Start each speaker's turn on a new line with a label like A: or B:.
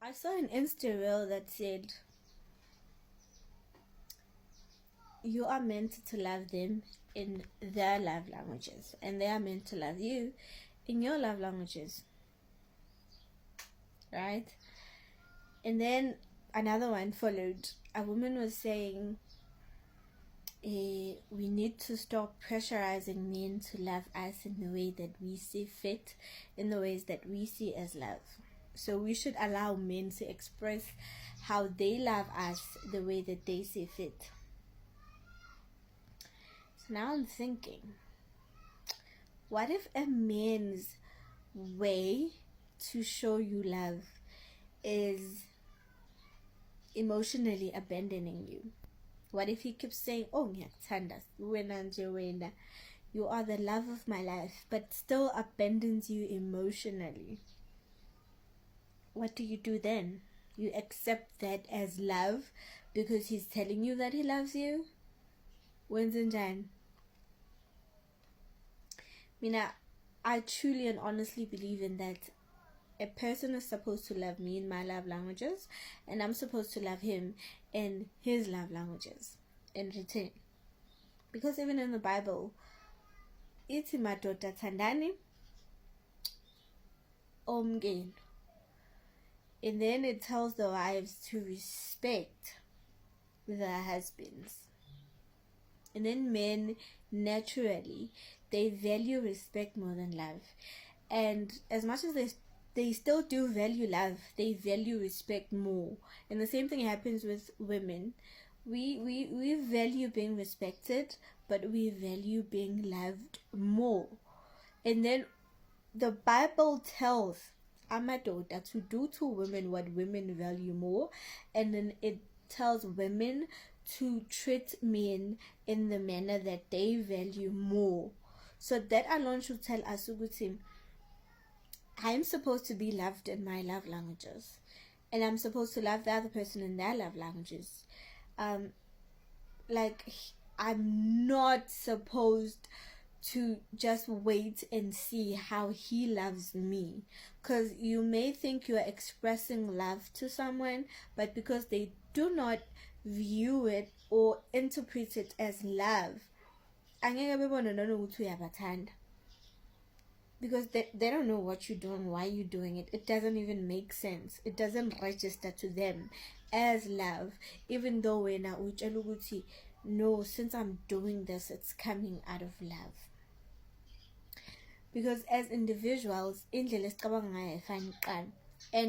A: I saw an Insta reel that said you are meant to love them in their love languages, and they are meant to love you in your love languages, right? And then another one followed. A woman was saying, we need to stop pressurizing men to love us in the way that we see fit, in the ways that we see as love. So we should allow men to express how they love us the way that they see fit. So now I'm thinking, what if a man's way to show you love is emotionally abandoning you? What if he keeps saying, oh, ngiyakuthanda wena nje wena, you are the love of my life, but still abandons you emotionally? What do you do then? You accept that as love because he's telling you that he loves you? Wenzenjani? Mina, I truly and honestly believe in that. A person is supposed to love me in my love languages, and I'm supposed to love him in his love languages in return. Because even in the Bible, ithi madoda thandani omngeni, and then it tells the wives to respect their husbands. And then men, naturally, they value respect more than love. And as much as they still do value love, they value respect more. And the same thing happens with women. We value being respected, but we value being loved more. And then the Bible tells amadoda to do to women what women value more, and then it tells women to treat men in the manner that they value more. So that alone should tell us, I'm supposed to be loved in my love languages, and I'm supposed to love the other person in their love languages. Like, I'm not supposed to just wait and see how he loves me, because you may think you're expressing love to someone, but because they do not view it or interpret it as love, because they don't know what you're doing, why you're doing it. It doesn't even make sense. It doesn't register to them as love, even though wena utshela ukuthi no, since I'm doing this, it's coming out of love. Because as individuals, indlela esicabanga ngayo ayifani kuqala. And